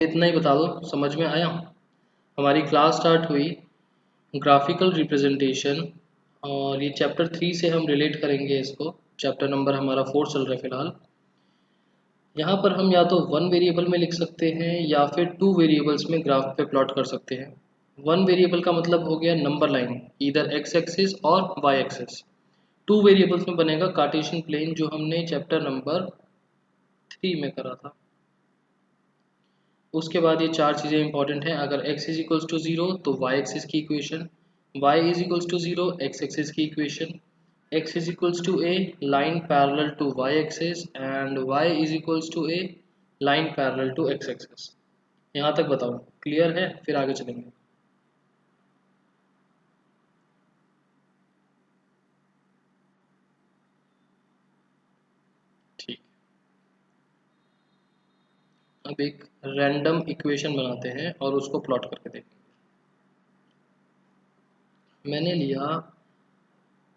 इतना ही बता दो, समझ में आया। हमारी क्लास स्टार्ट हुई ग्राफिकल रिप्रेजेंटेशन, और ये चैप्टर 3 से हम रिलेट करेंगे इसको। चैप्टर नंबर हमारा 4 चल रहा है फिलहाल। यहाँ पर हम या तो वन वेरिएबल में लिख सकते हैं या फिर टू वेरिएबल्स में ग्राफ पे प्लॉट कर सकते हैं। वन वेरिएबल का मतलब हो गया नंबर लाइन, इधर एक्स एक्सिस और वाई एक्सिस। टू वेरिएबल्स में बनेगा कार्टेशियन प्लेन, जो हमने चैप्टर नंबर 3 में करा था। उसके बाद ये चार चीज़ें इंपॉर्टेंट हैं। अगर x is equals to zero तो y एक्सिस की equation, y is equals to zero x axis की equation, x is equals to a line parallel to y axis and y is equals to a line parallel to x axis. यहाँ तक बताओ, clear है? फिर आगे चलेंगे। ठीक, अब एक रैंडम इक्वेशन बनाते हैं और उसको प्लॉट करके देखेंगे। मैंने लिया,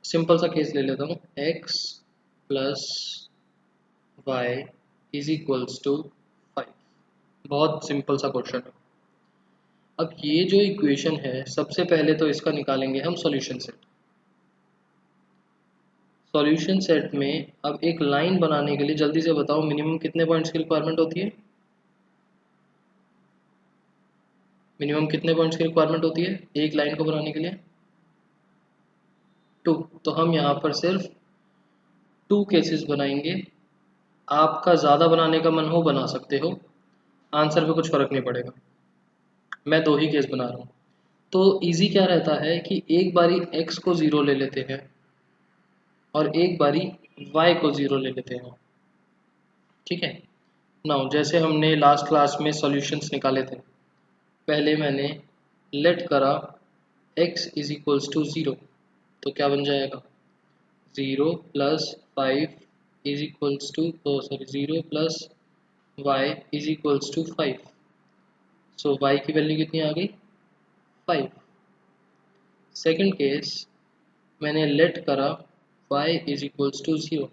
सिंपल सा केस ले लेता हूँ, x plus y is equals to 5। बहुत सिंपल सा क्वेश्चन है। अब ये जो इक्वेशन है, सबसे पहले तो इसका निकालेंगे हम सॉल्यूशन सेट। सॉल्यूशन सेट में अब एक लाइन बनाने के लिए जल्दी से बताओ मिनिमम कितने पॉइंट्स की रिक्वायरमेंट होती है? मिनिमम कितने पॉइंट्स की रिक्वायरमेंट होती है एक लाइन को बनाने के लिए? 2। तो हम यहाँ पर सिर्फ 2 केसेस बनाएंगे। आपका ज़्यादा बनाने का मन हो बना सकते हो, आंसर पे कुछ फ़र्क नहीं पड़ेगा। मैं 2 ही केस बना रहा हूँ। तो इजी क्या रहता है कि एक बारी x को 0 ले लेते हैं और एक बारी y को 0 ले लेते हैं। ठीक है। नाउ जैसे हमने लास्ट क्लास में सॉल्यूशंस निकाले थे, पहले मैंने लेट करा x इज इक्वल्स टू 0, तो क्या बन जाएगा? 0 plus 5 is equals to, sorry, 0 plus y is equals to 5। So y की वैल्यू कितनी आ गई? 5। सेकंड केस, मैंने लेट करा y इज इक्वल्स टू 0,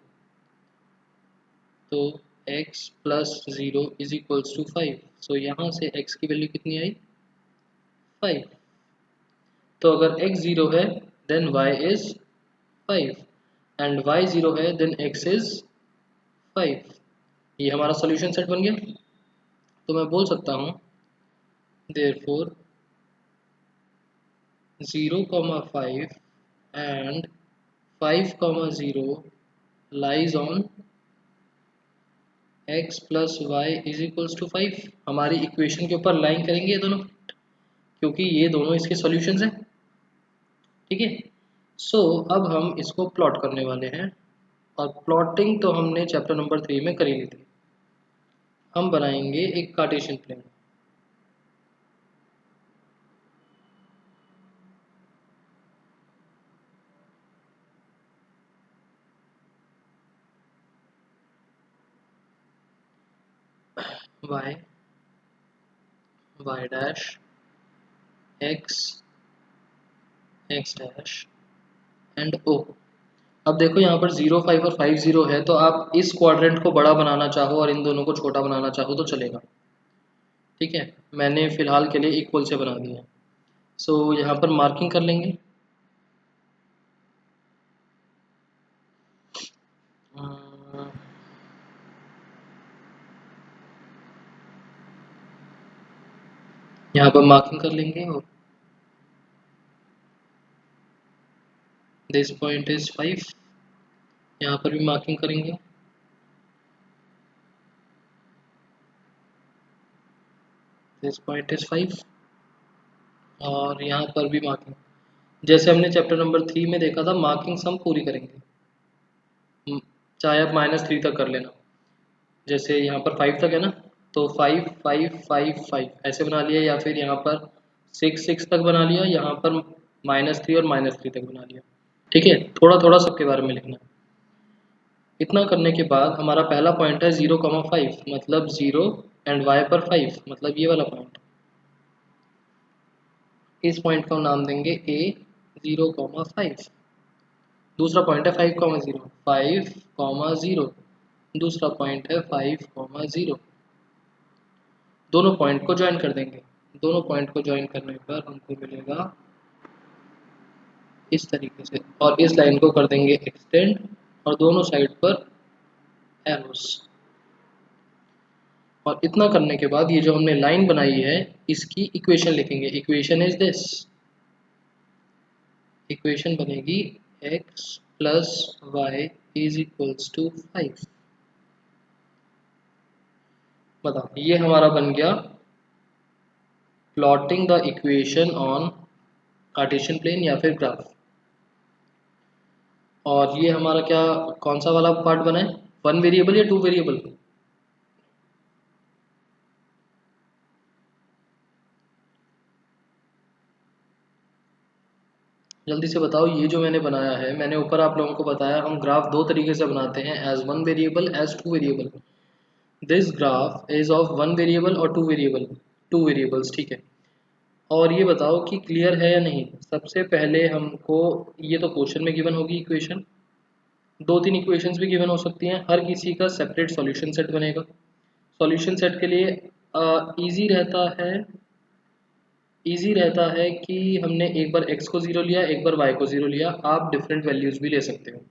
तो x plus 0 is equals to 5। So यहाँ से x की वैल्यू कितनी आई? 5। तो अगर x 0 है then y is 5 and y 0 है देन x इज 5। ये हमारा सॉल्यूशन सेट बन गया। तो मैं बोल सकता हूँ therefore 0,5 and 5,0 lies on x plus y is equals to 5। हमारी इक्वेशन के ऊपर लाइन करेंगे ये दोनों, क्योंकि ये दोनों इसके सॉल्यूशंस हैं। ठीक है। सो अब हम इसको प्लॉट करने वाले हैं, और प्लॉटिंग तो हमने चैप्टर नंबर 3 में करी ली थी। हम बनाएंगे एक Cartesian plane. y, y dash, x, x dash and o। अब देखो यहाँ पर 0, 5 और 5 0 है, तो आप इस क्वाड्रेंट को बड़ा बनाना चाहो और इन दोनों को छोटा बनाना चाहो तो चलेगा। ठीक है, मैंने फिलहाल के लिए इक्वल से बना दिया। सो यहाँ पर मार्किंग कर लेंगे। यहाँ पर मार्किंग कर लेंगे और दिस पॉइंट इज 5। यहाँ पर भी मार्किंग करेंगे। दिस पॉइंट इज 5 और यहाँ पर भी मार्किंग। जैसे हमने चैप्टर नंबर 3 में देखा था, मार्किंग हम पूरी करेंगे, चाहे आप -3 तक कर लेना। जैसे यहाँ पर 5 तक है ना, तो 5 5 5 5 ऐसे बना लिया, या फिर यहाँ पर 6 6 तक बना लिया, यहाँ पर -3 और -3 तक बना लिया। ठीक है, थोड़ा थोड़ा सबके बारे में लिखना। इतना करने के बाद हमारा पहला पॉइंट है 0,5, मतलब 0 एंड y पर 5, मतलब ये वाला पॉइंट। इस पॉइंट को हम नाम देंगे a 0,5। दूसरा पॉइंट है 5,0, 5,0। दूसरा पॉइंट है 5,0। दोनों पॉइंट को ज्वाइन कर देंगे। दोनों पॉइंट को ज्वाइन करने पर हमको मिलेगा इस तरीके से, और इस लाइन को कर देंगे एक्सटेंड और दोनों साइड पर एरोस। और इतना करने के बाद ये जो हमने लाइन बनाई है इसकी इक्वेशन लिखेंगे। इक्वेशन इज दिस, इक्वेशन बनेगी x plus y is equals to 5। बताओ ये हमारा बन गया plotting the equation on Cartesian plane या फिर ग्राफ। और ये हमारा क्या, कौन सा वाला पार्ट बना है, 1 वेरिएबल या 2 वेरिएबल? जल्दी से बताओ। ये जो मैंने बनाया है, मैंने ऊपर आप लोगों को बताया हम ग्राफ दो तरीके से बनाते हैं, as 1 variable, as 2 variable. This graph is of 1 variable और 2 वेरिएबल, 2 वेरिएबल्स, ठीक है। और ये बताओ कि क्लियर है या नहीं। सबसे पहले हमको, ये तो क्वेश्चन में गिवन होगी इक्वेशन, दो तीन इक्वेशंस भी गिवन हो सकती हैं, हर किसी का सेपरेट सॉल्यूशन सेट बनेगा। सॉल्यूशन सेट के लिए इजी रहता है, इजी रहता है कि हमने एक बार x को 0 लिया, एक बार y को 0 लिया, आप डिफरेंट वैल्यूज भी ले सकते हो।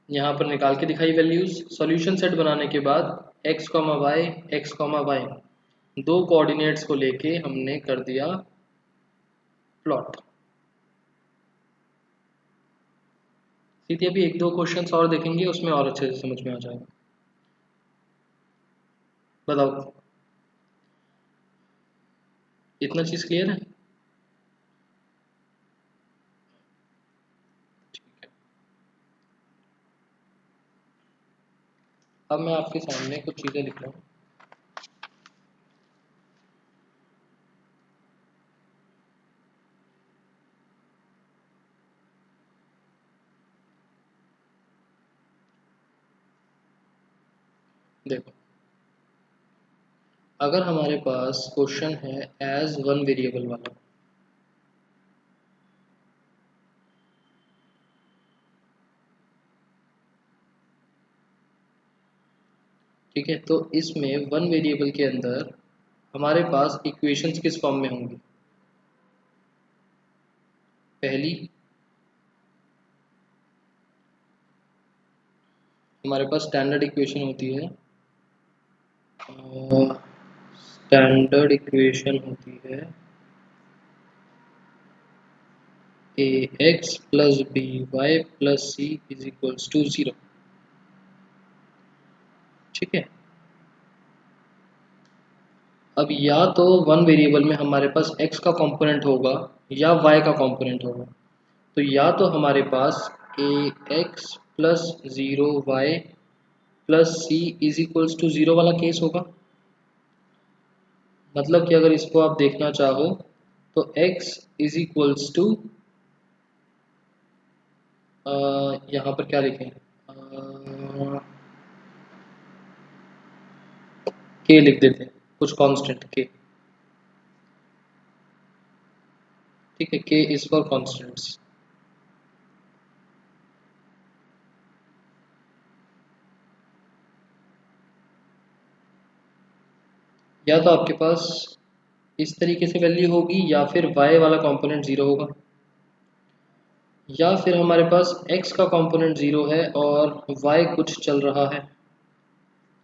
यहाँ पर निकाल के दिखाई वैल्यूज। सॉल्यूशन सेट बनाने के बाद x, y, x, y दो कोऑर्डिनेट्स को लेके हमने कर दिया प्लॉट। सीधे अभी एक दो क्वेश्चंस और देखेंगे, उसमें और अच्छे से समझ में आ जाएगा। बताओ इतना चीज क्लियर है? अब मैं आपके सामने कुछ चीजें लिख रहा हूँ। देखो, अगर हमारे पास क्वेश्चन है एज 1 वेरिएबल वाला, ठीक है, तो इसमें 1 वेरिएबल के अंदर हमारे पास इक्वेशंस किस फॉर्म में होंगी? पहली, हमारे पास स्टैंडर्ड इक्वेशन होती है, स्टैंडर्ड इक्वेशन होती है A x plus B Y plus C is equals to 0, ठीक है। अब या तो 1 वेरिएबल में हमारे पास x का कंपोनेंट होगा या y का कंपोनेंट होगा, तो या तो हमारे पास a x plus 0 y plus C is equals to 0 वाला केस होगा। मतलब कि अगर इसको आप देखना चाहो तो x इज इक्वल्स टू, यहाँ पर क्या लिखें, के लिख देते हैं, कुछ कांस्टेंट के, ठीक है, के इज फॉर कांस्टेंट्स। या तो आपके पास इस तरीके से वैल्यू होगी या फिर y वाला कंपोनेंट 0 होगा, या फिर हमारे पास x का कंपोनेंट 0 है और y कुछ चल रहा है।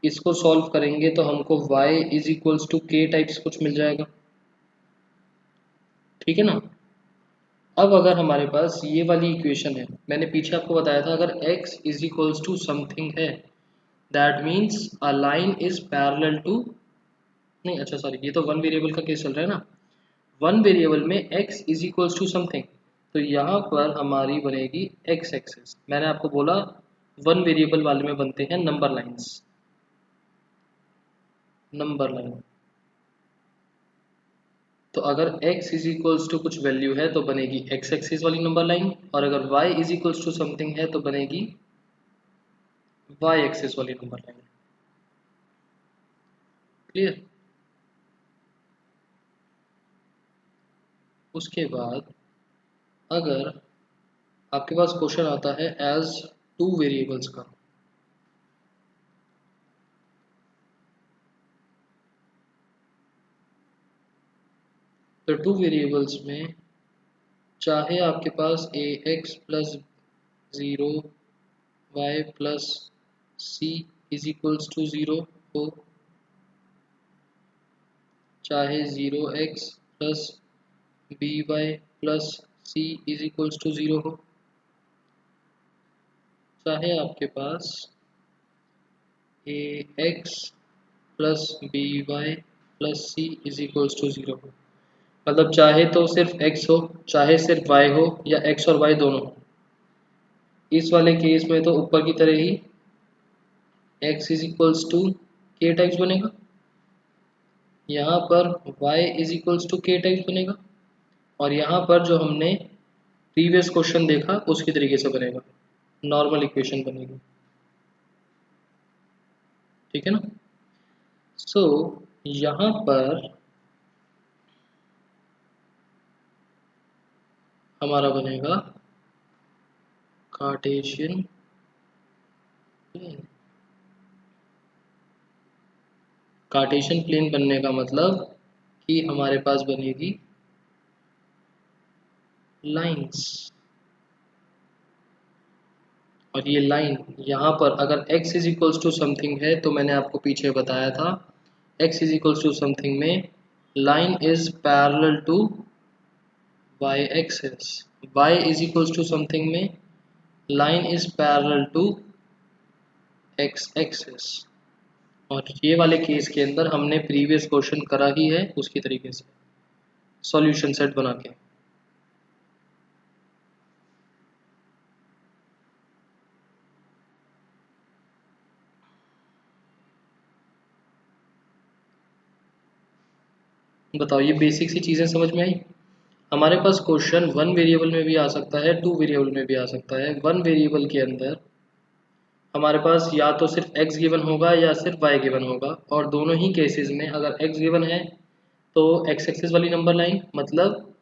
इसको सॉल्व करेंगे तो हमको y इज इक्वल्स टू के टाइप्स कुछ मिल जाएगा, ठीक है ना। अब अगर हमारे पास ये वाली इक्वेशन है, मैंने पीछे आपको बताया था अगर x is equals to something है, that means a line is parallel to, नहीं अच्छा सॉरी, ये तो 1 वेरिएबल का केस चल रहा है ना। 1 वेरिएबल में x is equals to something, तो यहाँ पर हमारी बनेगी x एक्सिस। मैंने आपको बोला 1 वेरिएबल वाले में बनते हैं नंबर लाइंस, नंबर लाइन। तो अगर x इज इक्वल्स टू कुछ वैल्यू है तो बनेगी x एक्सिस वाली नंबर लाइन, और अगर y is equals to something है तो बनेगी y एक्सिस वाली नंबर लाइन। क्लियर? उसके बाद अगर आपके पास क्वेश्चन आता है एज 2 वेरिएबल्स का, तो टू वेरिएबल्स में चाहे आपके पास a x plus zero y plus C is equals to zero हो, चाहे zero x plus B Y plus C is equals to zero हो, चाहे आपके पास a x plus B Y plus C is equals to zero हो। मतलब चाहे तो सिर्फ x हो, चाहे सिर्फ y हो, या x और y दोनों हो। इस वाले केस में तो ऊपर की तरह ही x इज इक्वल्स टू के टाइम्स बनेगा, यहाँ पर y इज इक्वल्स टू के टाइम्स बनेगा, और यहाँ पर जो हमने प्रीवियस क्वेश्चन देखा उसके तरीके से बनेगा, नॉर्मल इक्वेशन बनेगी। ठीक है ना। सो यहाँ पर हमारा बनेगा कार्टेशियन प्लेन। कार्टेशियन प्लेन बनने का मतलब कि हमारे पास बनेगी लाइंस, और ये लाइन यहाँ पर अगर x is equals to something है तो मैंने आपको पीछे बताया था x is equals to something में line is parallel to y axis, y is equals to something में line is parallel to x axis. और ये वाले केस के अंदर हमने प्रीवियस क्वेश्चन करा ही है उसकी तरीके से सॉल्यूशन सेट बना के। बताओ ये बेसिक सी चीज़ें समझ में आई। हमारे पास क्वेश्चन वन वेरिएबल में भी आ सकता है, टू वेरिएबल में भी आ सकता है। वन वेरिएबल के अंदर हमारे पास या तो सिर्फ x गिवन होगा या सिर्फ y गिवन होगा, और दोनों ही केसेस में अगर x गिवन है तो x एक्सिस वाली नंबर लाइन मतलब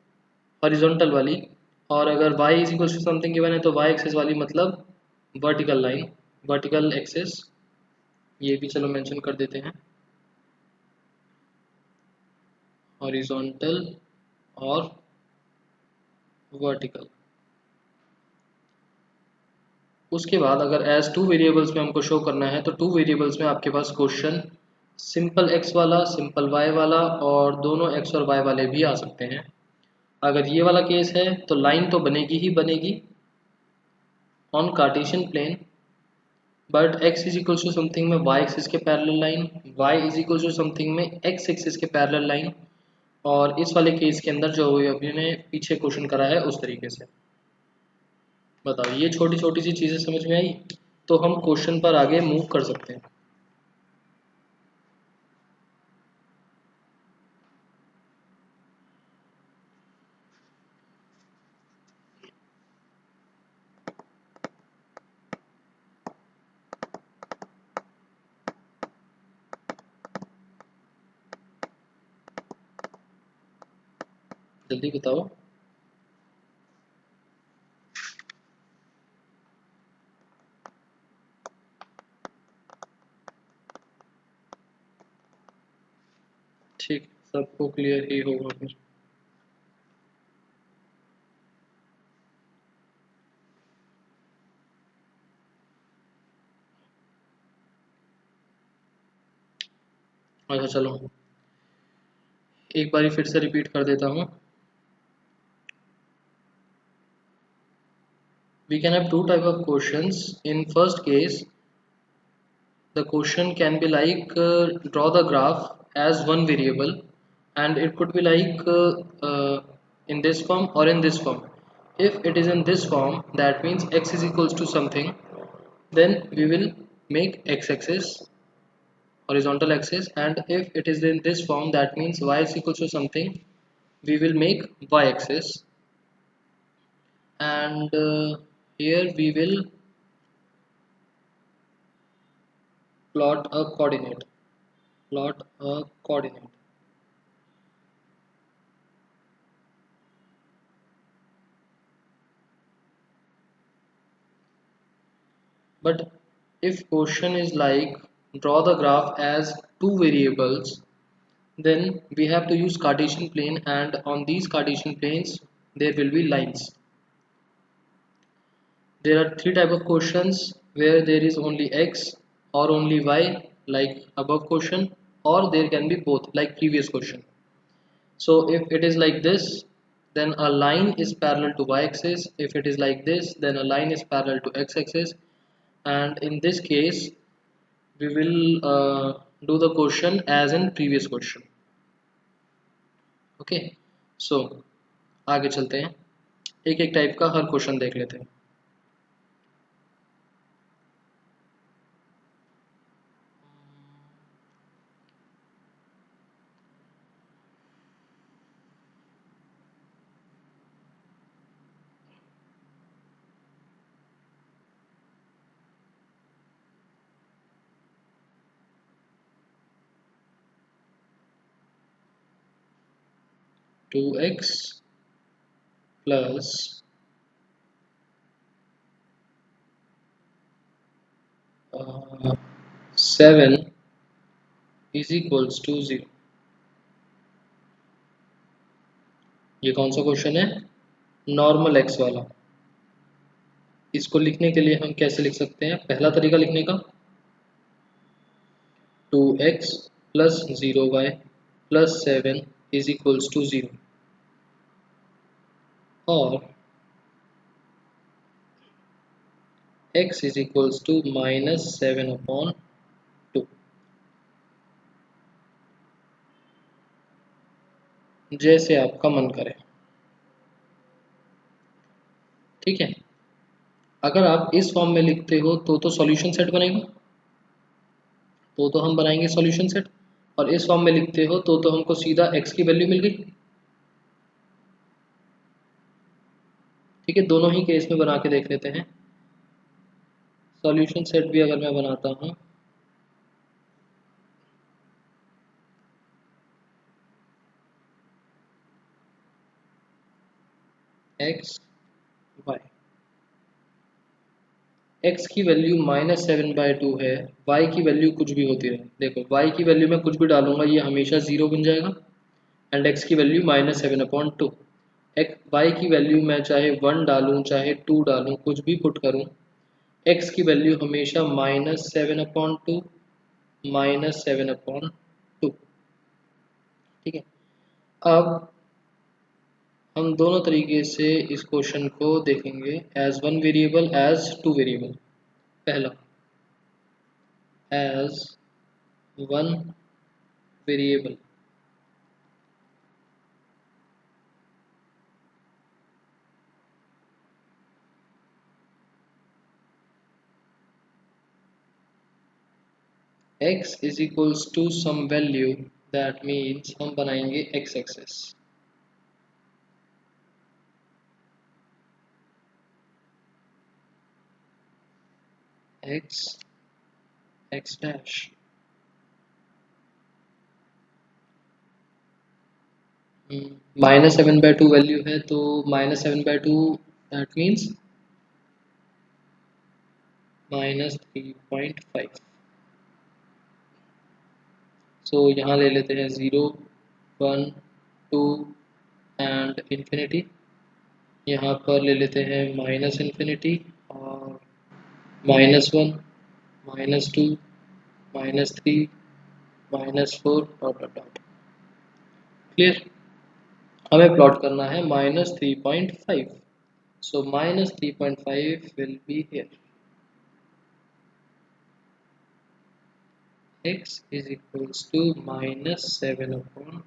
हॉरिजॉन्टल वाली, और अगर y is equal to something given है तो y एक्सिस वाली मतलब वर्टिकल लाइन, वर्टिकल एक्सिस। ये भी चलो मेंशन कर देते हैं, हॉरिजॉन्टल और वर्टिकल। उसके बाद अगर एज टू वेरिएबल्स में हमको शो करना है तो टू वेरिएबल्स में आपके पास क्वेश्चन सिंपल x वाला, सिंपल y वाला और दोनों x और y वाले भी आ सकते हैं। अगर ये वाला केस है तो लाइन तो बनेगी ही बनेगी on Cartesian plane, but x is equal to something में y एक्सिस के parallel line, y is equal to something में x एक्सिस के पैरेलल लाइन, और इस वाले केस के अंदर जो अभी ने पीछे क्वेश्चन करा है उस तरीके से। बताओ ये छोटी छोटी सी चीज़ें समझ में आई, तो हम क्वेश्चन पर आगे मूव कर सकते हैं। जल्दी बताओ। ठीक, सबको क्लियर ही होगा फिर। अच्छा चलो एक बारी फिर से रिपीट कर देता हूँ। We can have two type of questions. In first case, the question can be like draw the graph as one variable, and it could be like in this form or in this form. If it is in this form, that means x is equals to something, then we will make x-axis horizontal axis, and if it is in this form, that means y is equals to something, we will make y-axis, and here we will plot a coordinate, plot a coordinate. But if question is like draw the graph as two variables, then we have to use Cartesian plane, and on these Cartesian planes there will be lines. There are three type of questions where there is only x or only y, like above question, or there can be both, like previous question. So if it is like this, then a line is parallel to y-axis. If it is like this, then a line is parallel to x-axis. And in this case, we will do the question as in previous question. Okay, so आगे चलते हैं, एक एक type का हर question देख लेते हैं. 2x plus 7 is equals to 0. ये कौन सा क्वेश्चन है? नॉर्मल एक्स वाला. इसको लिखने के लिए हम कैसे लिख सकते हैं? पहला तरीका लिखने का, 2x plus 0y plus 7 is equals to 0, और x is equals to minus 7 upon 2. जैसे आपका मन करे, ठीक है. अगर आप इस फॉर्म में लिखते हो तो सॉल्यूशन सेट बनेगा, तो हम बनाएंगे सॉल्यूशन सेट. और इस फॉर्म में लिखते हो तो हमको सीधा x की वैल्यू मिल गई. ठीक है, दोनों ही केस में बना के देख लेते हैं. सॉल्यूशन सेट भी अगर मैं बनाता हूँ, x y, x की वैल्यू -7/2 है, y की वैल्यू कुछ भी होती रहे. देखो, y की वैल्यू में कुछ भी डालूंगा ये हमेशा 0 बन जाएगा, एंड x की वैल्यू -7/2. y की वैल्यू मैं चाहे 1 डालूं चाहे 2 डालूं, कुछ भी पुट करूं, x की वैल्यू हमेशा -7/2, -7/2. ठीक है. अब हम दोनों तरीके से इस क्वेश्चन को देखेंगे, as one variable, as two variable. पहला, as one variable. x is equals to some value, that means हम बनाएंगे x axis. x dash -7/2 value है, तो -7/2 दैट मीन्स -3.5. सो यहाँ ले लेते हैं 0, 1, 2 एंड इन्फिनिटी. यहाँ पर ले लेते हैं -इन्फिनिटी और -1, -2, -3, -4 डॉट. क्लियर. हमें प्लॉट करना है -3.5. सो -3.5 will be here. x is equals to -7/2.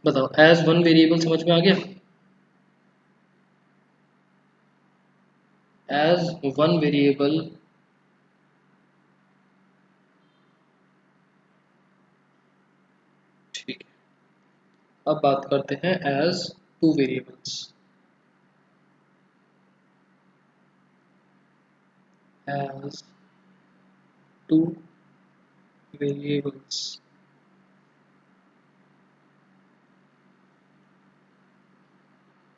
बताओ, एज वन वेरिएबल समझ में आ गया? एज वन वेरिएबल ठीक है. अब बात करते हैं as two variables. As two variables,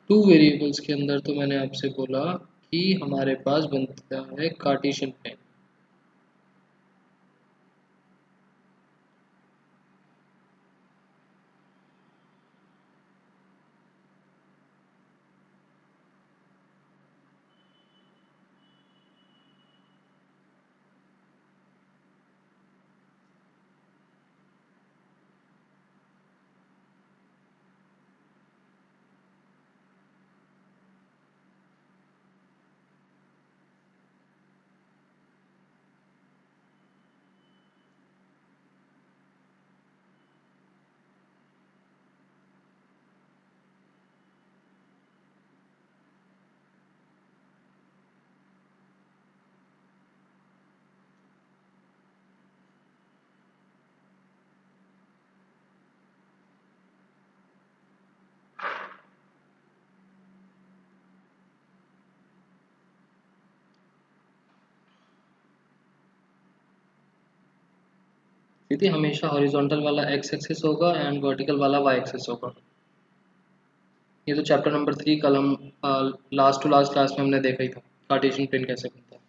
two variables के अंदर तो मैंने आपसे बोला कि हमारे पास बनता है कार्टेशियन प्लेन. सीधी हमेशा हॉरिजॉन्टल वाला एक्स एक्सिस होगा एंड वर्टिकल वाला वाई एक्सिस होगा। ये तो चैप्टर नंबर 3 कल हम लास्ट टू लास्ट क्लास में हमने देखा ही था, कार्टेशियन प्लेन कैसे बनता है।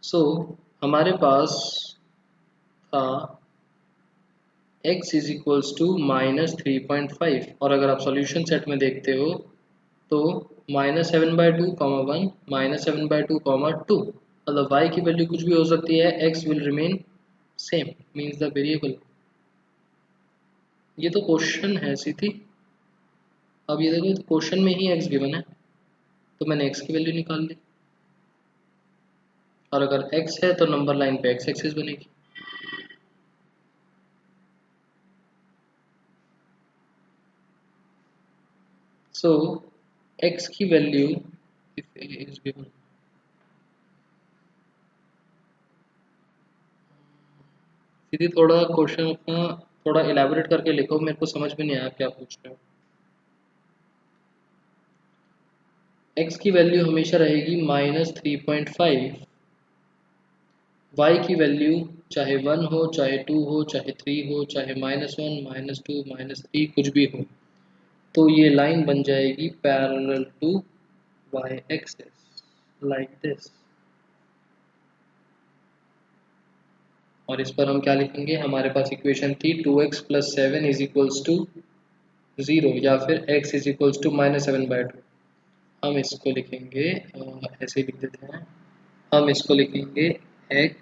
सो हमारे पास था x इज इक्वल्स टू -3.5 और अगर आप सॉल्यूशन सेट में देखते हो तो -7/2, 1 -7/2, 2 मतलब y की वैल्यू कुछ भी हो सकती है, x will remain same means the variable. ये तो क्वेश्चन है सीधी। अब ये देखो क्वेश्चन में ही x गिवन है तो मैंने x की वैल्यू निकाल ली, और अगर x है तो नंबर लाइन पे x एक्सिस बनेगी। सो x की value if a is given, सीधी थोड़ा क्वेश्चन अपना थोड़ा इलेबोरेट करके लिखो, मेरे को समझ में नहीं आया क्या पूछ रहे हो। x की वैल्यू हमेशा रहेगी -3.5, y की वैल्यू चाहे 1 हो, चाहे 2 हो, चाहे 3 हो, चाहे -1, -2, -3 कुछ भी हो, तो ये लाइन बन जाएगी parallel to y axis like this. और इस पर हम क्या लिखेंगे, हमारे पास इक्वेशन थी 2x + 7 इज इक्वल्स टू 0 या फिर x इज इक्वल्स टू -7/2। हम इसको लिखेंगे ऐसे लिख देते हैं, हम इसको लिखेंगे x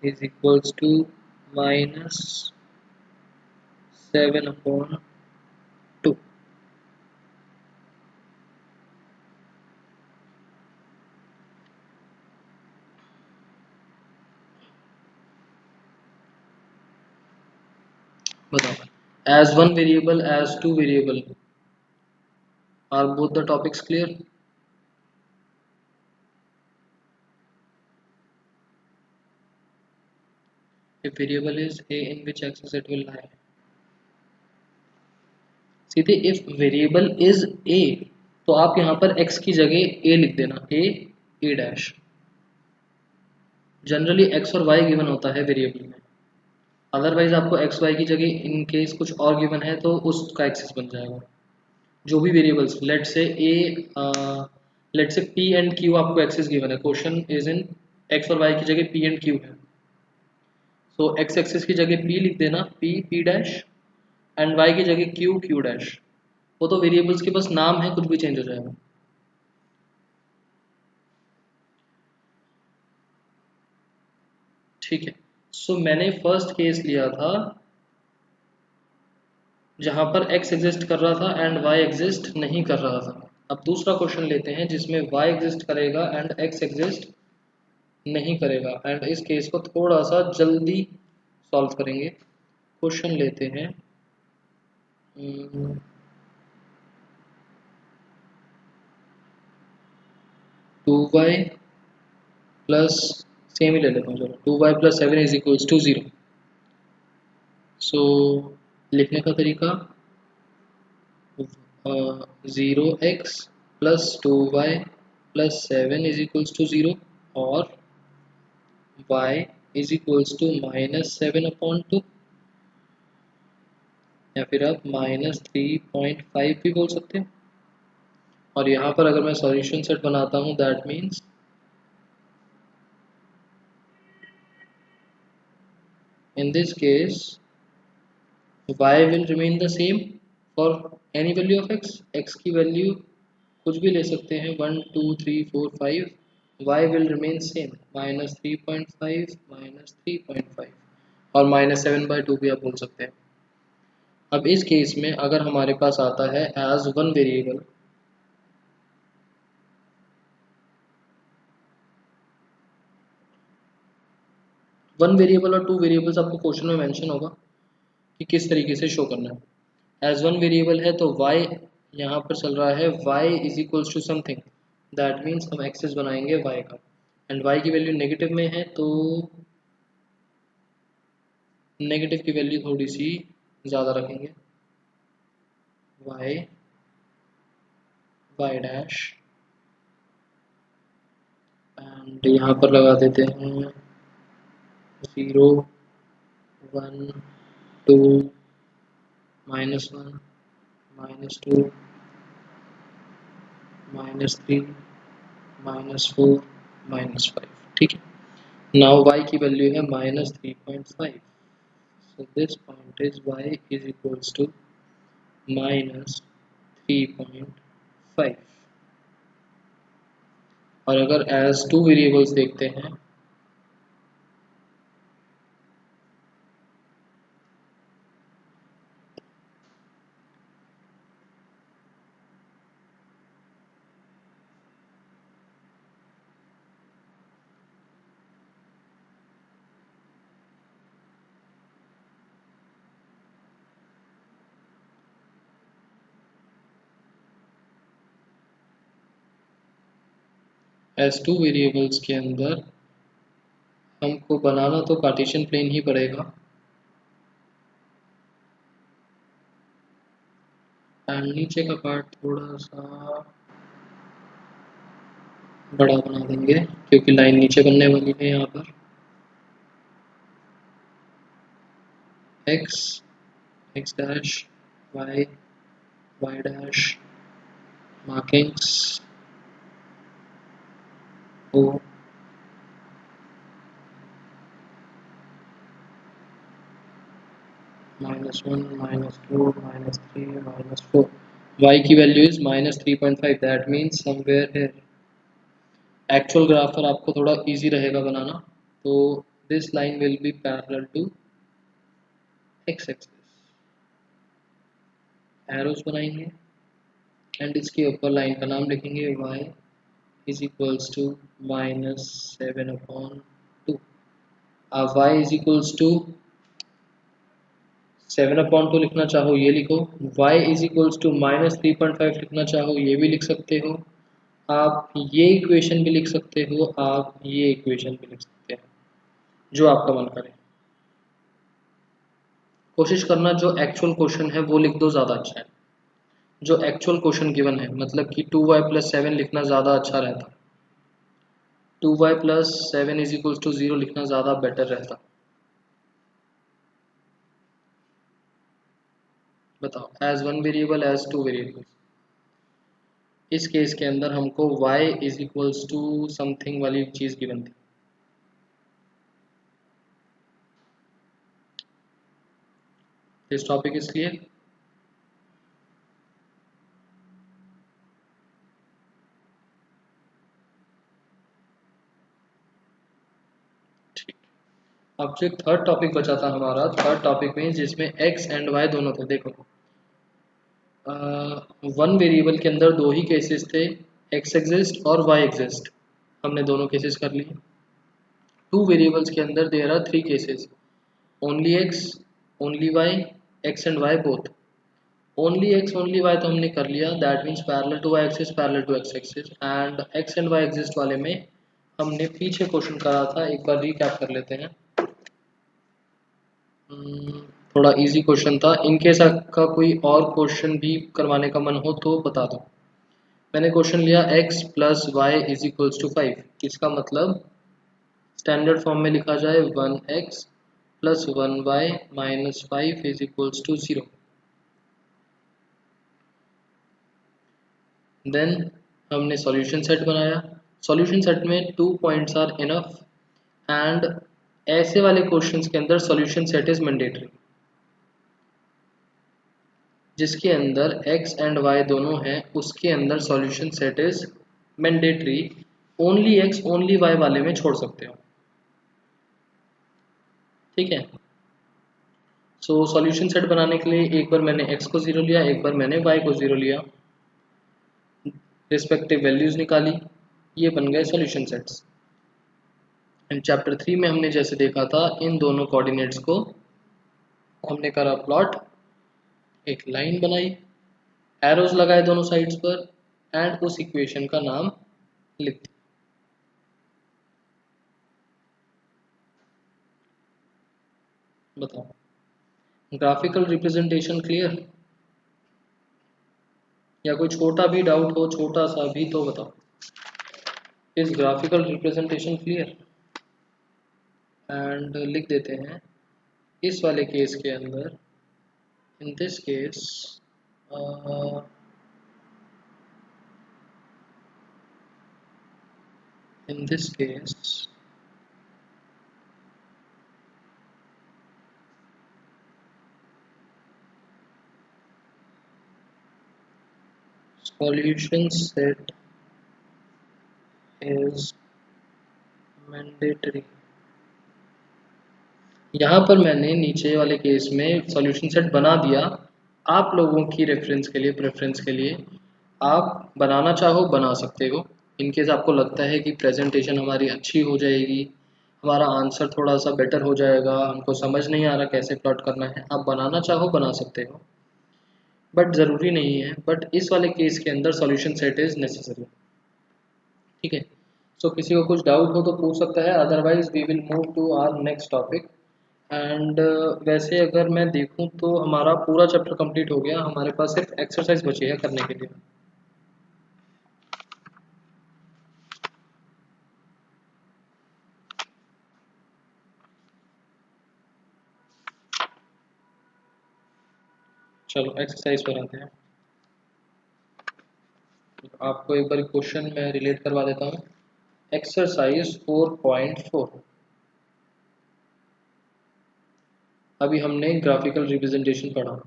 इज इक्वल्स टू -7/2। बताओ, as one variable, as two variable, are both the topics clear? If variable is a, in which axis it will lie? सीधे if variable is a तो आप यहाँ पर x की जगह a लिख देना, a डैश। जनरली x और y गिवन होता है वेरिएबल में, अदरवाइज आपको एक्स वाई की जगह इन केस कुछ और गिवन है तो उसका एक्सिस बन जाएगा। जो भी वेरिएबल्स लेट से p एंड q आपको एक्सिस गिवन है, क्वेश्चन इज इन x और y की जगह p एंड q है, सो x एक्सिस की जगह p लिख देना, p डैश, एंड y की जगह q डैश। वो तो वेरिएबल्स के बस नाम है, कुछ भी चेंज हो जाएगा। ठीक है, सो मैंने फर्स्ट केस लिया था जहां पर x एग्जिस्ट कर रहा था एंड y एग्जिस्ट नहीं कर रहा था। अब दूसरा क्वेश्चन लेते हैं जिसमें y एग्जिस्ट करेगा एंड x एग्जिस्ट नहीं करेगा, एंड इस केस को थोड़ा सा जल्दी सॉल्व करेंगे। क्वेश्चन लेते हैं 2y प्लस, सेम ही ले लेता हूँ चलो, 2y + 7 इज इक्वल्स टू 0। सो लिखने का तरीका 0x + 2y + 7 is equals to 0 और y इज इक्वल्स टू -7/2, या फिर आप -3.5 भी बोल सकते हैं। और यहाँ पर अगर मैं सॉल्यूशन सेट बनाता हूँ that means in this case y will remain the same for any value of x की वैल्यू कुछ भी ले सकते हैं, 1 2 3 4 5, y will remain same -3.5 -3.5 और -7/2 भी आप बोल सकते हैं। अब इस केस में अगर हमारे पास आता है as one variable, one variable और टू वेरिएबल्स आपको क्वेश्चन में मेंशन होगा कि किस तरीके से शो करना है। एज वन वेरिएबल है तो y यहाँ पर चल रहा है, y is equals to something, that means हम एक्सेस बनाएंगे y का, एंड y की वैल्यू नेगेटिव में है तो नेगेटिव की वैल्यू थोड़ी सी ज़्यादा रखेंगे, y डैश एंड एंड यहाँ पर लगा देते हैं 0 1 2 -1 -2 -3 -4 -5। ठीक है, नाउ y की वैल्यू है -3.5। So this point is y is equals to -3.5। और अगर एज टू वेरिएबल्स देखते हैं, एज टू वेरिएबल्स के अंदर हमको बनाना तो कार्टेशियन प्लेन ही पड़ेगा, एंड नीचे का पार्ट थोड़ा सा बड़ा बना देंगे क्योंकि लाइन नीचे बनने वाली है। यहाँ पर x x dash y y dash markings o -1 -2 -3 -4। y की वैल्यू is -3.5, that means somewhere here. Actual graph पर आपको थोड़ा इजी रहेगा बनाना, तो this line will be parallel to x axis. Arrows बनाएंगे एंड इसके ऊपर लाइन का नाम लिखेंगे y इज इक्वल्स टू -7/2। आप y इज इक्वल्स टू 7/2 लिखना चाहो ये लिखो, y इज इक्वल्स टू -3.5 लिखना चाहो ये भी लिख सकते हो, आप ये इक्वेशन भी लिख सकते हो, आप ये इक्वेशन भी लिख सकते हैं, जो आपका मन करे। कोशिश करना जो एक्चुअल क्वेश्चन है वो लिख दो, ज़्यादा अच्छा है। जो एक्चुअल क्वेश्चन गिवन है, मतलब कि 2y + 7 लिखना ज़्यादा अच्छा रहता, 2y + 7 इज इक्वल्स टू 0 लिखना ज़्यादा बेटर रहता। बताओ, as one variable as two variable. इस केस के अंदर हमको y is equals to something वाली चीज़ गिवन थी। This topic is clear. अब जो थर्ड टॉपिक बचा था हमारा, थर्ड टॉपिक में जिसमें x एंड y दोनों थे। देखो, वन वेरिएबल के अंदर दो ही केसेस थे, x एग्जिस्ट और y एग्जिस्ट। हमने दोनों केसेस कर लिए। टू वेरिएबल्स के अंदर there are three cases, only x, only y, x and y both. Only x only y तो हमने कर लिया, that means parallel to y axis parallel to x axis. And x and y exist वाले में हमने पीछे question करा था, एक बार रिकैप कर लेते हैं। थोड़ा इजी क्वेश्चन था। इनकेस आपका कोई और क्वेश्चन भी करवाने का मन हो तो बता दो। मैंने क्वेश्चन लिया x + y is equals to 5। इसका मतलब स्टैंडर्ड फॉर्म में लिखा जाए 1x + 1y - 5 is equals to 0। Then हमने सॉल्यूशन सेट बनाया। सॉल्यूशन सेट में 2 पॉइंट्स आर इनफ, एंड ऐसे वाले क्वेश्चंस के अंदर सॉल्यूशन सेट इज मैंडेटरी, जिसके अंदर x एंड y दोनों हैं उसके अंदर solution set is mandatory. Only x only y वाले में छोड़ सकते हो। ठीक है, सो सॉल्यूशन सेट बनाने के लिए एक बार मैंने x को 0 लिया, एक बार मैंने y को 0 लिया, रिस्पेक्टिव वैल्यूज निकाली, ये बन गए सॉल्यूशन सेट्स। एंड चैप्टर 3 में हमने जैसे देखा था, इन दोनों कोऑर्डिनेट्स को हमने करा प्लॉट, एक लाइन बनाई, एरोज लगाए दोनों साइड्स पर, एंड उस इक्वेशन का नाम लिख दिया। बताओ, ग्राफिकल रिप्रेजेंटेशन क्लियर, या कोई छोटा भी डाउट हो, छोटा सा भी, तो बताओ। Is graphical representation clear? And लिख देते हैं इस वाले केस के अंदर, in this case in this case solution set is mandatory। यहाँ पर मैंने नीचे वाले केस में सॉल्यूशन सेट बना दिया, आप लोगों की रेफरेंस के लिए, प्रेफरेंस के लिए, आप बनाना चाहो बना सकते हो। इनकेस आपको लगता है कि प्रेजेंटेशन हमारी अच्छी हो जाएगी, हमारा आंसर थोड़ा सा बेटर हो जाएगा, हमको समझ नहीं आ रहा कैसे प्लॉट करना है, आप बनाना चाहो बना सकते हो, बट ज़रूरी नहीं है। बट इस वाले केस के अंदर सॉल्यूशन सेट इज़ नेसेसरी। ठीक है, सो किसी को कुछ डाउट हो तो पूछ सकता है, otherwise we will move to our next topic. And वैसे अगर मैं देखूं तो हमारा पूरा चैप्टर कंप्लीट हो गया, हमारे पास सिर्फ एक्सरसाइज बची है करने के लिए। चलो एक्सरसाइज पर आते हैं। आपको एक बार क्वेश्चन मैं रिलेट करवा देता हूँ। एक्सरसाइज 4.4, अभी हमने ग्राफिकल रिप्रेजेंटेशन पढ़ा।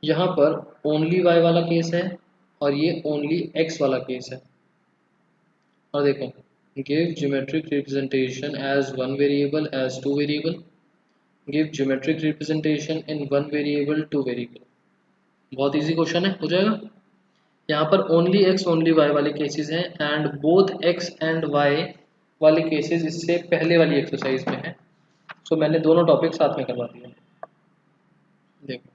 यहाँ पर ओनली वाई वाला केस है और ये ओनली एक्स वाला केस है। और देखो, give geometric representation as one variable, as two variable, give geometric representation in one variable, two variable. बहुत इजी क्वेश्चन है, हो जाएगा। यहाँ पर ओनली एक्स ओनली वाई वाले केसेस हैं, and both x and y वाले केसेस इससे पहले वाली एक्सरसाइज में है। सो मैंने दोनों टॉपिक साथ में करवा दिए। देखो,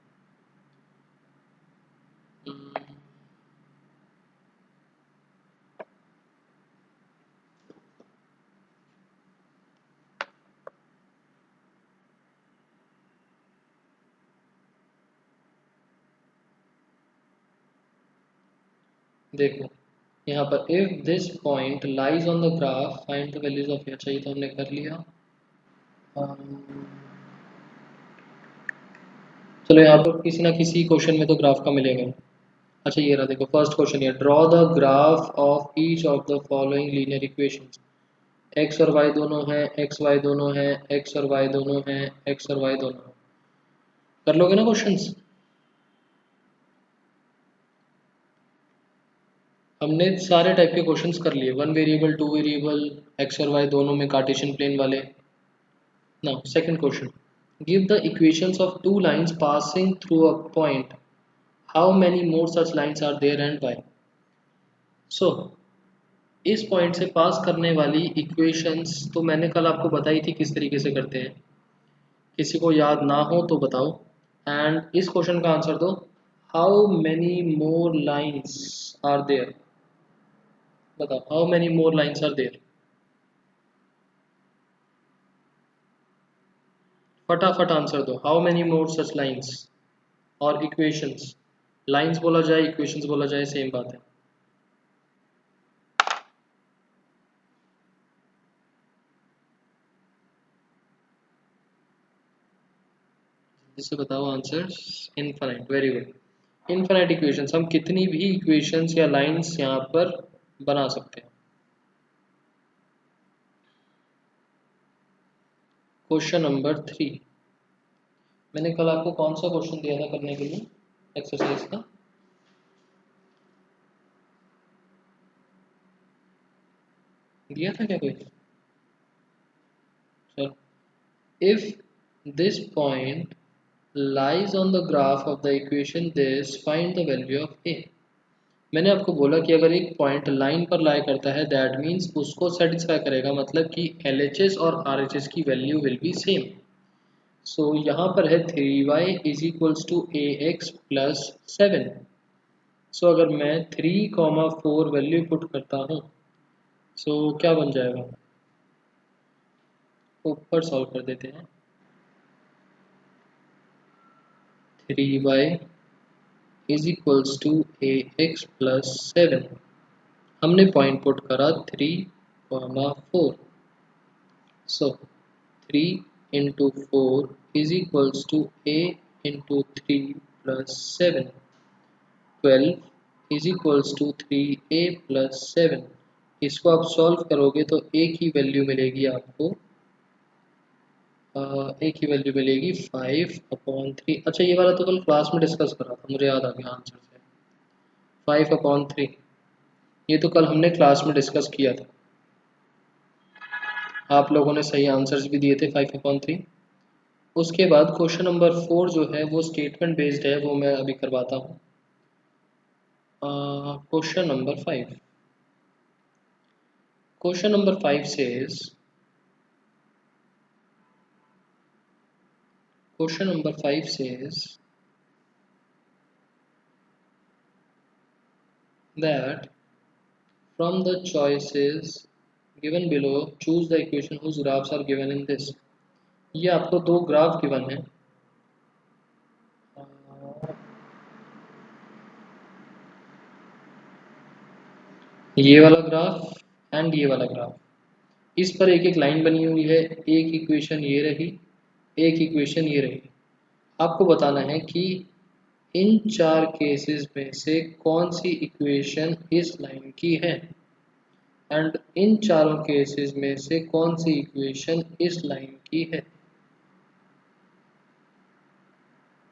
देखो यहाँ पर if this point lies on the graph find the values of, अच्छा ये तो हमने कर लिया। चलो यहाँ पर किसी ना किसी क्वेश्चन में तो ग्राफ का मिलेगा। अच्छा ये रहा, देखो फर्स्ट क्वेश्चन ये, draw the graph of each of the following linear equations. X और वाई दोनों हैं, एक्स वाई दोनों हैं, एक्स और वाई दोनों हैं, एक्स और वाई दोनों हैं। कर लोगे ना क्वेश्चंस? हमने सारे टाइप के क्वेश्चंस कर लिए, one variable, two variable, x और वाई दोनों में, कार्टेशियन प्लेन वाले। Now second question, give the equations of two lines passing through a point, how many more such lines are there and why. So इस point से पास करने वाली equations तो मैंने कल आपको बताई थी किस तरीके से करते हैं, किसी को याद ना हो तो बताओ। एंड इस क्वेश्चन का आंसर दो, how many more lines are there. बताओ, how many more lines are there. फटाफट आंसर दो, how many more such lines और इक्वेशंस। लाइंस बोला जाए, इक्वेशंस बोला जाए, सेम बात है। जिससे बताओ answers. Infinite, very good. Infinite equations, हम कितनी भी इक्वेशंस या लाइंस यहाँ पर बना सकते हैं। क्वेश्चन नंबर 3, मैंने कल आपको कौन सा क्वेश्चन दिया था करने के लिए एक्सरसाइज का? दिया था क्या कोई? चलो, if this point lies on the graph of the equation this, find the value of a। मैंने आपको बोला कि अगर एक पॉइंट लाइन पर लाई करता है दैट मीन्स उसको सेटिस्फाई करेगा, मतलब कि LHS और RHS की value will be same. So यहाँ पर है 3y is equals to ax plus 7। So अगर मैं 3,4 वैल्यू पुट करता हूँ, सो क्या बन जाएगा? ऊपर सॉल्व कर देते हैं। 3y is equals to ax plus 7। हमने पॉइंट पुट करा 3,4, सो 3 into 4 is equals to a into 3 plus 7. 12 is equals to 3a plus 7. इसको आप सॉल्व करोगे तो a की वैल्यू मिलेगी आपको, a की वैल्यू मिलेगी 5/3। अच्छा, ये वाला तो कल क्लास में डिस्कस करा था, मुझे याद आ गया आंसर से, 5/3। ये तो कल हमने क्लास में डिस्कस किया था, आप लोगों ने सही आंसर्स भी दिए थे 5/3। उसके बाद क्वेश्चन नंबर 4 जो है वो स्टेटमेंट बेस्ड है, वो मैं अभी करवाता हूँ। Question number 5, question number 5 says, question number 5 says that from the choices given below choose the equation whose graphs are given in this। ये आपको दो ग्राफ गिवन है, ये वाला ग्राफ एंड ये वाला ग्राफ। इस पर एक एक लाइन बनी हुई है, एक इक्वेशन ये रही, एक इक्वेशन ये रही। आपको बताना है कि इन चार केसेस में से कौन सी इक्वेशन इस लाइन की है एंड इन चारों केसेस में से कौन सी इक्वेशन इस लाइन की है।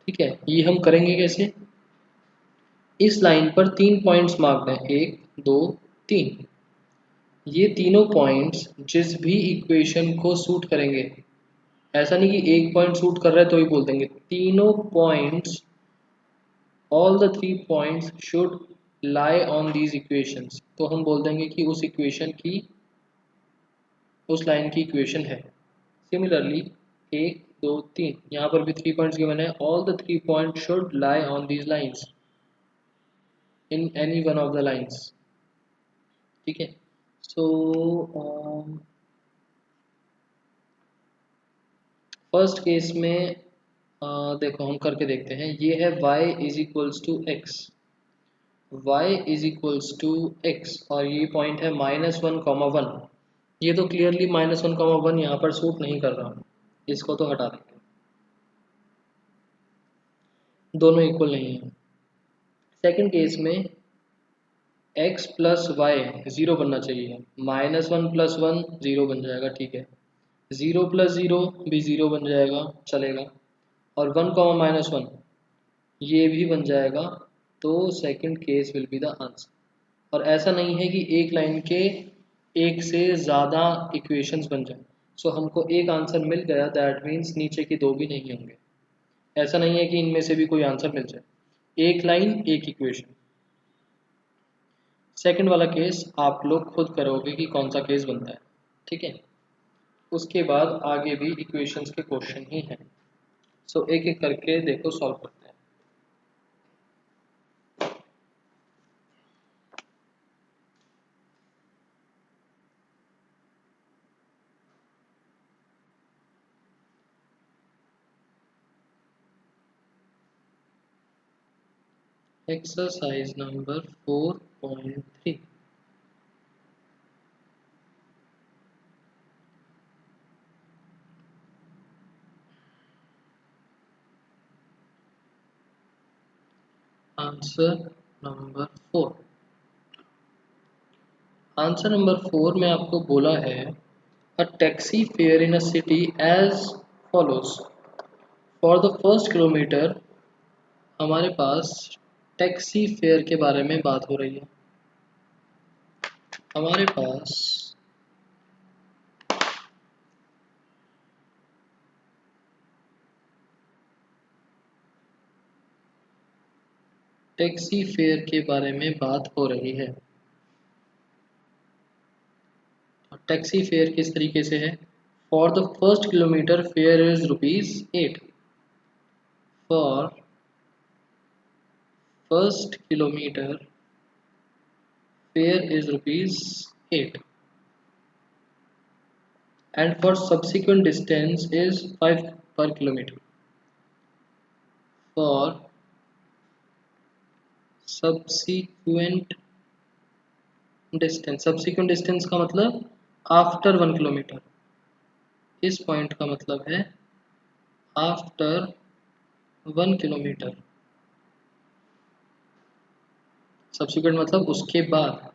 ठीक है, ये हम करेंगे कैसे? इस लाइन पर 3 पॉइंट्स मार्क्ड हैं, 1 2 3। ये तीनों पॉइंट्स जिस भी इक्वेशन को सूट करेंगे, ऐसा नहीं कि एक पॉइंट सूट कर रहा है तो ही बोल देंगे, तीनों points, all the 3 points should lie on these equations, तो हम बोल देंगे कि उस इक्वेशन की, उस लाइन की इक्वेशन है। सिमिलरली 1 2 3, यहाँ पर भी 3 पॉइंट्स गिवन है, all the 3 point should lie on these lines in any one of the lines. ठीक है, सो फर्स्ट केस में देखो हम करके देखते हैं। ये है y is equals to x, y is equals to x, और ये पॉइंट है -1,1। ये तो क्लियरली -1,1 यहाँ पर सूट नहीं कर रहा, इसको तो हटा देंगे, दोनों इक्वल नहीं है। सेकंड केस में x प्लस वाई 0 बनना चाहिए, -1 + 1 0 बन जाएगा, ठीक है। 0 + 0 भी 0 बन जाएगा, चलेगा। और 1, -1 ये भी बन जाएगा, तो second case will be the answer. और ऐसा नहीं है कि एक लाइन के एक से ज़्यादा इक्वेशंस बन जाए, सो हमको एक आंसर मिल गया, दैट मीन्स नीचे के दो भी नहीं होंगे। ऐसा नहीं है कि इनमें से भी कोई आंसर मिल जाए, एक लाइन एक इक्वेशन। सेकंड वाला केस आप लोग खुद करोगे कि कौन सा केस बनता है, ठीक है। उसके बाद आगे भी इक्वेशंस के क्वेश्चन ही हैं, सो एक एक करके देखो, सॉल्व करते हैं। Exercise number 4.3। Answer number 4, answer number 4 में आपको बोला है a taxi fare in a city as follows. For the first kilometre हमारे पास टैक्सी फेयर के बारे में बात हो रही है। हमारे पास टैक्सी फेयर के बारे में बात हो रही है। टैक्सी फेयर किस तरीके से है? For the first kilometre fair is ₹8। For first kilometre fair is ₹8 and for subsequent distance is 5 per kilometer। For subsequent distance, subsequent distance का मतलब आफ्टर 1 किलोमीटर, इस पॉइंट का मतलब है आफ्टर 1 किलोमीटर, सब्सिक्वेंट मतलब उसके बाद,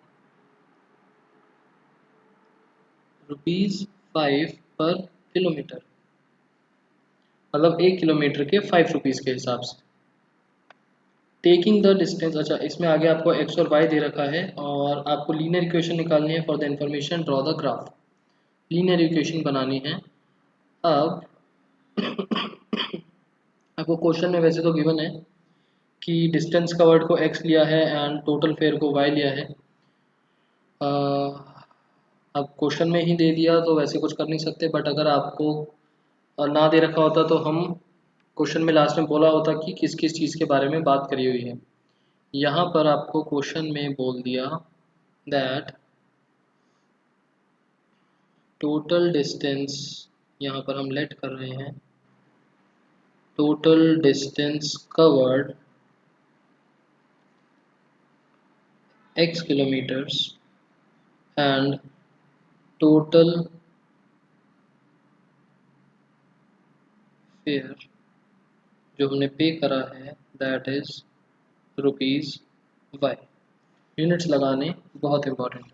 ₹5 पर किलोमीटर, मतलब 1 किलोमीटर के 5 रुपीज़ के हिसाब से। टेकिंग द डिस्टेंस, अच्छा इसमें आगे आपको एक्स और वाई दे रखा है और आपको लीनियर इक्वेशन निकालनी है। For the information draw the graph, linear equation बनानी है। अब आपको क्वेश्चन में वैसे तो गिवन है कि डिस्टेंस कवर्ड को x लिया है एंड टोटल फेयर को y लिया है। अब क्वेश्चन में ही दे दिया तो वैसे कुछ कर नहीं सकते, बट अगर आपको ना दे रखा होता तो हम क्वेश्चन में लास्ट में बोला होता कि किस किस चीज़ के बारे में बात करी हुई है। यहाँ पर आपको क्वेश्चन में बोल दिया दैट टोटल डिस्टेंस, यहाँ पर हम लेट कर रहे हैं total distance covered x kilometres and total fair जो हमने पे करा है दैट इज ₹y। यूनिट्स लगाने बहुत इंपॉर्टेंट है।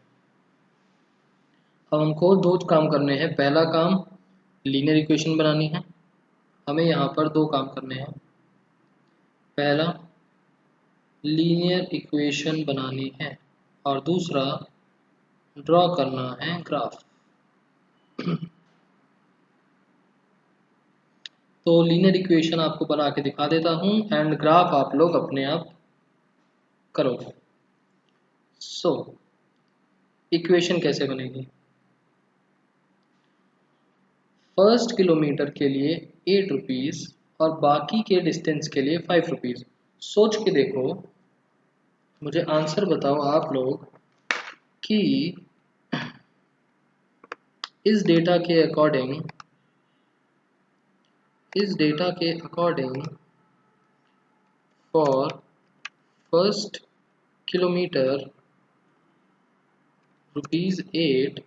अब हमको दो काम करने हैं। पहला काम लीनियर इक्वेशन बनानी है, हमें यहाँ पर दो काम करने हैं। पहला लीनियर इक्वेशन बनानी है और दूसरा ड्रॉ करना है ग्राफ। तो लीनियर इक्वेशन आपको बना के दिखा देता हूँ एंड ग्राफ आप लोग अपने आप करोगे। सो इक्वेशन कैसे बनेगी? फर्स्ट किलोमीटर के लिए ₹8 और बाकी के डिस्टेंस के लिए ₹5। सोच के देखो, मुझे आंसर बताओ आप लोग कि इस डेटा के according for first kilometre ₹8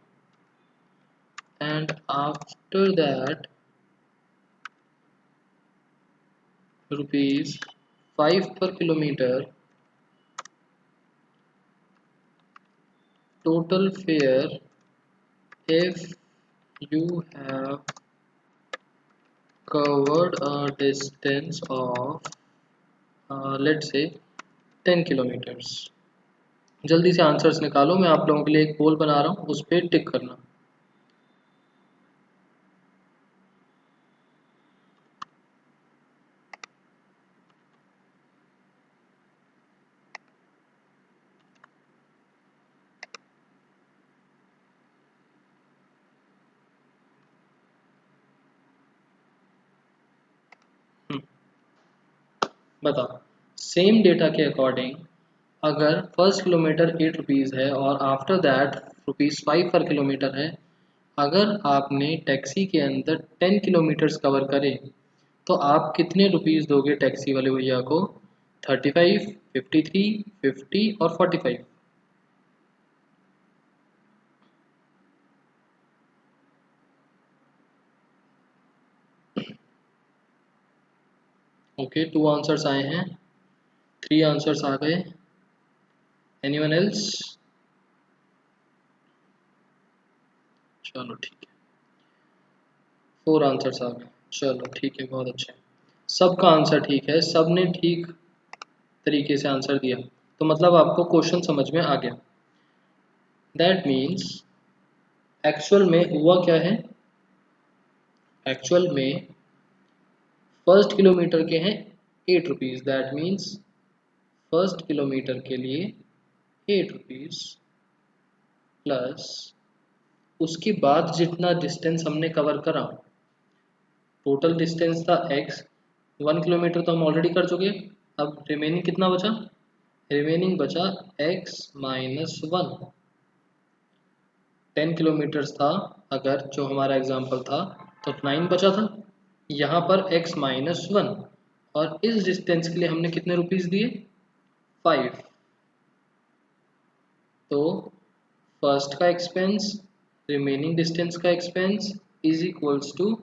and after that ₹5 per kilometer, total fare if you have covered a distance of let's say 10 kilometers। जल्दी से आंसर्स निकालो, मैं आप लोगों के लिए एक पोल बना रहा हूँ, उस पर टिक करना। बताओ, सेम डेटा के अकॉर्डिंग अगर फर्स्ट किलोमीटर ₹8 है और आफ्टर दैट ₹5 पर किलोमीटर है, अगर आपने टैक्सी के अंदर 10 किलोमीटर्स कवर करे तो आप कितने रुपीस दोगे टैक्सी वाले भैया को? 35, 53, 50 और 45। ओके, 2 आंसर्स आए हैं, 3 आंसर्स आ गए। Anyone else? चलो ठीक है, 4 आंसर्स आ गए। चलो ठीक है, बहुत अच्छा है। सबका आंसर ठीक है, सब ने ठीक तरीके से आंसर दिया, तो मतलब आपको क्वेश्चन समझ में आ गया। दैट मीन्स एक्चुअल में हुआ क्या है? एक्चुअल में फर्स्ट किलोमीटर के हैं ₹8। दैट मीन्स फर्स्ट किलोमीटर के लिए ₹8 प्लस उसके बाद जितना डिस्टेंस हमने कवर करा, टोटल डिस्टेंस था x, 1 किलोमीटर तो हम ऑलरेडी कर चुके। अब रिमेनिंग कितना बचा? रिमेनिंग बचा x माइनस 1। 10 किलोमीटर्स था अगर जो हमारा एग्जाम्पल था, तो 9 बचा था। यहाँ पर x माइनस 1 और इस डिस्टेंस के लिए हमने कितने रुपीस दिए? 5। तो फर्स्ट का एक्सपेंस रिमेनिंग डिस्टेंस का expense is equals to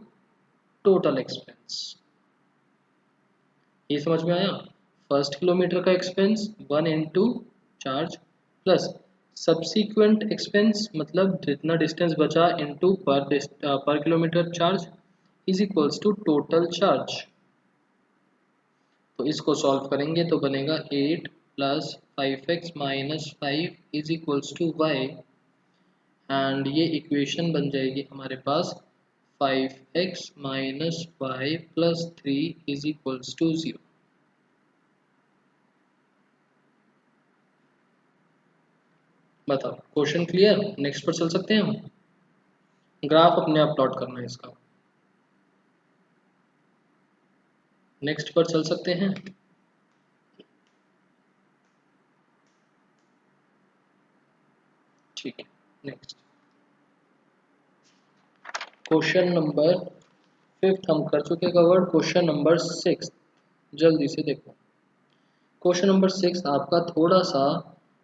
total expense. ये समझ में आया? फर्स्ट किलोमीटर का expense 1 into charge plus subsequent expense मतलब जितना डिस्टेंस बचा into per kilometre charge is equals to total charge. तो इसको सॉल्व करेंगे तो बनेगा 8 plus 5x minus 5 is equals to y and ये इक्वेशन बन जाएगी हमारे पास 5x minus y plus 3 is equals to 0। बताओ क्वेश्चन क्लियर? नेक्स्ट पर चल सकते हैं हम। ग्राफ अपने आप प्लॉट करना है इसका। नेक्स्ट पर चल सकते हैं। ठीक है, नेक्स्ट क्वेश्चन नंबर 5 हम कर चुके कवर्ड। क्वेश्चन नंबर 6 जल्दी से देखो। क्वेश्चन नंबर 6 आपका थोड़ा सा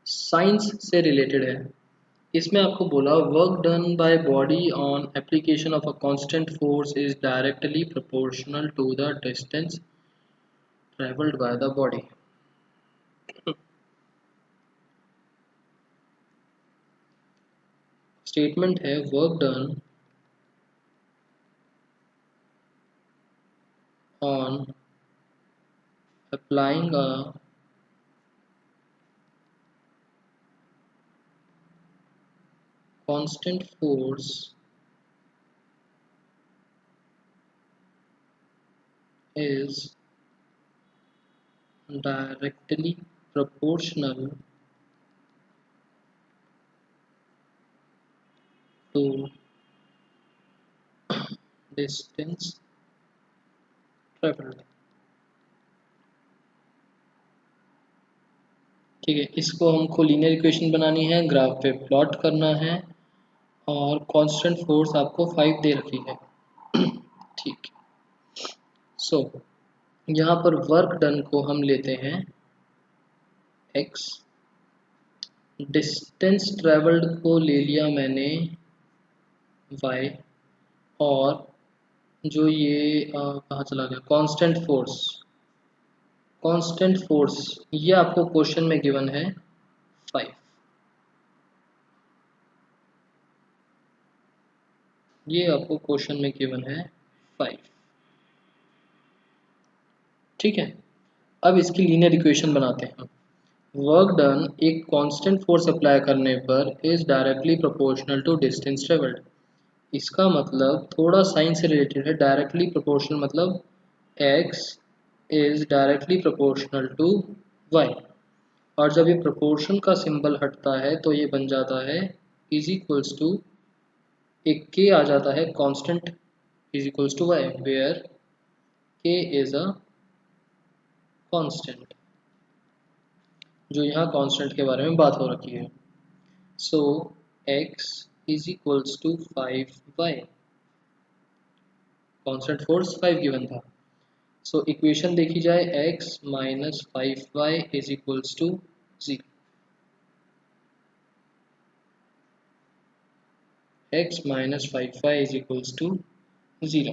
साइंस से रिलेटेड है। इसमें आपको बोला work done by body on application of a constant force is directly proportional to the distance travelled by the body. Statement है work done on applying a constant force is directly proportional to distance traveled। ठीक है, इसको हमको linear equation बनानी है, graph पे plot करना है और कांस्टेंट फोर्स आपको 5 दे रखी है। ठीक है, सो यहाँ पर वर्क डन को हम लेते हैं x, डिस्टेंस ट्रेवल्ड को ले लिया मैंने y और जो ये कहाँ चला गया कांस्टेंट फोर्स ये आपको क्वेश्चन में गिवन है 5। ये आपको क्वेश्चन में गिवन है 5। ठीक है, अब इसकी लीनियर इक्वेशन बनाते हैं। वर्क डन एक कांस्टेंट फोर्स अप्लाई करने पर is directly proportional to distance travelled. इसका मतलब थोड़ा साइन से रिलेटेड है। डायरेक्टली प्रोपोर्शनल मतलब x is directly proportional to y और जब ये प्रोपोर्शन का सिंबल हटता है तो ये बन जाता है इज इक्वल्स टू एक k आ जाता है constant is equals to y where k is a constant, जो यहाँ कांस्टेंट के बारे में बात हो रखी है। सो x is equals to 5y, constant force 5 given था। सो इक्वेशन देखी जाए x minus 5y is equals to 0। x minus 5y is equals to 0,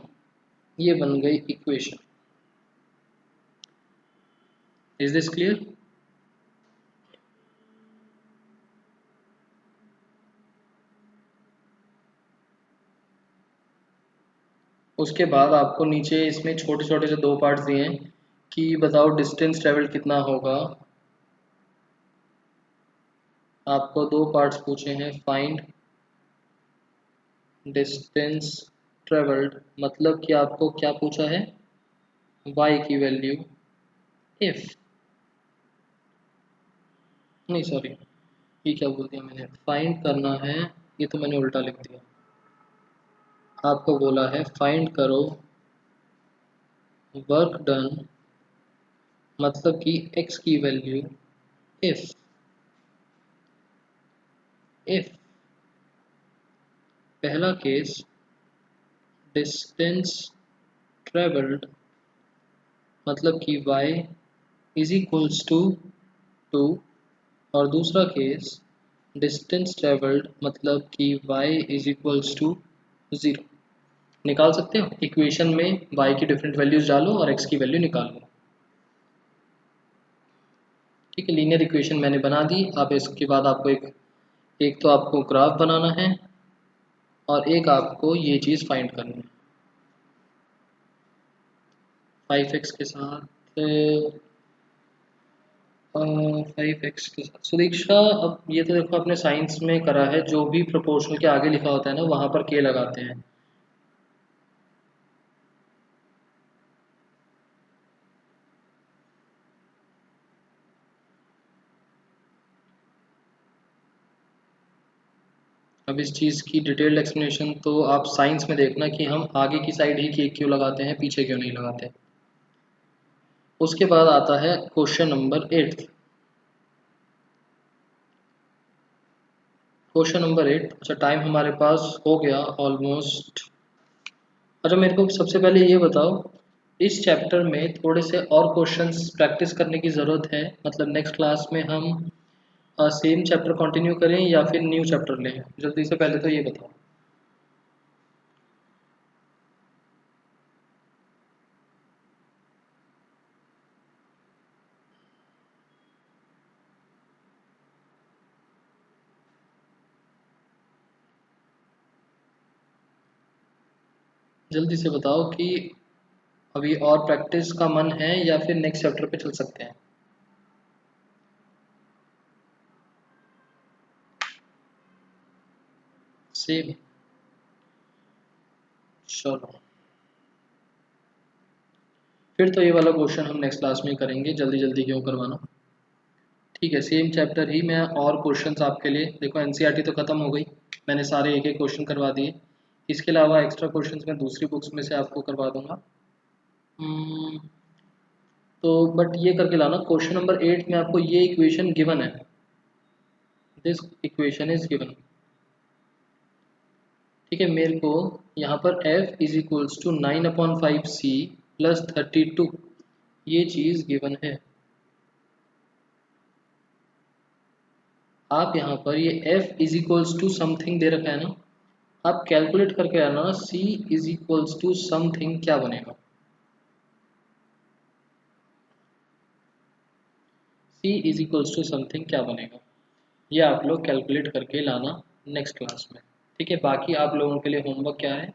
ये बन गई इक्वेशन। Is this clear? उसके बाद आपको नीचे इसमें छोटे छोटे से 2 पार्ट्स दिए हैं कि बताओ डिस्टेंस ट्रेवल कितना होगा। आपको 2 पार्ट्स पूछे हैं, फाइंड डिस्टेंस ट्रेवल्ड मतलब कि आपको क्या पूछा है, y की वैल्यू इफ, नहीं सॉरी ये क्या बोल दिया मैंने, फाइंड करना है, ये तो मैंने उल्टा लिख दिया। आपको बोला है फाइंड करो वर्क डन मतलब कि x की वैल्यू इफ पहला केस डिस्टेंस ट्रेवल्ड मतलब कि y इज इक्वल्स टू 2 और दूसरा केस डिस्टेंस ट्रेवल्ड मतलब कि y इज इक्वल्स टू 0। निकाल सकते हो इक्वेशन में, y की डिफरेंट वैल्यूज डालो और x की वैल्यू निकालो। ठीक है, लीनियर इक्वेशन मैंने बना दी। अब इसके बाद आपको एक तो आपको ग्राफ बनाना है और एक आपको ये चीज़ फाइंड करनी है 5x के साथ 5x के साथ। सुदीक्षा, अब ये तो देखो आपने साइंस में करा है, जो भी प्रोपोर्शनल के आगे लिखा होता है ना वहाँ पर के लगाते हैं। अब इस चीज़ की डिटेल्ड एक्सप्लेनेशन तो आप साइंस में देखना कि हम आगे की साइड ही के क्यों लगाते हैं, पीछे क्यों नहीं लगाते। उसके बाद आता है क्वेश्चन नंबर 8। क्वेश्चन नंबर 8, अच्छा टाइम हमारे पास हो गया ऑलमोस्ट। अच्छा मेरे को सबसे पहले ये बताओ, इस चैप्टर में थोड़े से और क्वेश्चंस प्रैक्टिस करने की ज़रूरत है। मतलब नेक्स्ट क्लास में हम सेम चैप्टर कंटिन्यू करें या फिर न्यू चैप्टर लें, जल्दी से पहले तो ये बताओ। जल्दी से बताओ कि अभी और प्रैक्टिस का मन है या फिर नेक्स्ट चैप्टर पे चल सकते हैं। सेम, चलो फिर तो ये वाला क्वेश्चन हम नेक्स्ट क्लास में ही करेंगे, जल्दी जल्दी क्यों करवाना। ठीक है, सेम चैप्टर ही मैं और क्वेश्चंस आपके लिए, देखो एनसीईआरटी तो ख़त्म हो गई, मैंने सारे एक एक क्वेश्चन करवा दिए। इसके अलावा एक्स्ट्रा क्वेश्चंस मैं दूसरी बुक्स में से आपको करवा दूंगा। हम्म, तो बट ये करके लाना, क्वेश्चन नंबर 8 में आपको ये इक्वेशन गिवन है, दिस इक्वेशन इज गिवन। ठीक है, मेरे को यहाँ पर f is equals to 9/5c plus 32 ये चीज़ गिवन है। आप यहाँ पर ये f is equals to something दे रखा है ना, आप कैलकुलेट करके आना c is equals to something क्या बनेगा। c is equals to something क्या बनेगा, ये आप लोग कैलकुलेट करके लाना नेक्स्ट क्लास में। ठीक है, बाकी आप लोगों के लिए होमवर्क क्या है,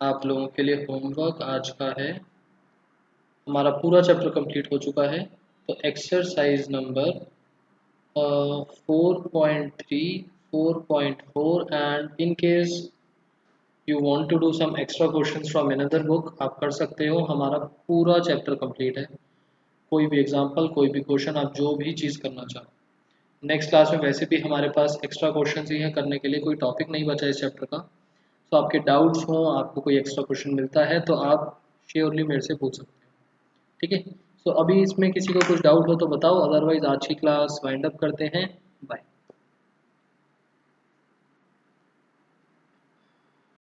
आप लोगों के लिए होमवर्क आज का है, हमारा पूरा चैप्टर कंप्लीट हो चुका है। तो exercise number 4.3 4.4 and in case you want to do some extra questions from another book आप कर सकते हो। हमारा पूरा चैप्टर कंप्लीट है, कोई भी एग्जांपल कोई भी क्वेश्चन आप जो भी चीज़ करना चाहो। नेक्स्ट क्लास में वैसे भी हमारे पास एक्स्ट्रा क्वेश्चन ही हैं करने के लिए, कोई टॉपिक नहीं बचा इस चैप्टर का। तो आपके डाउट्स हों, आपको कोई एक्स्ट्रा क्वेश्चन मिलता है तो आप श्योरली मेरे से पूछ सकते हो। ठीक है, सो अभी इसमें किसी को कुछ डाउट हो तो बताओ, अदरवाइज आज की क्लास वाइंड अप करते हैं। बाय।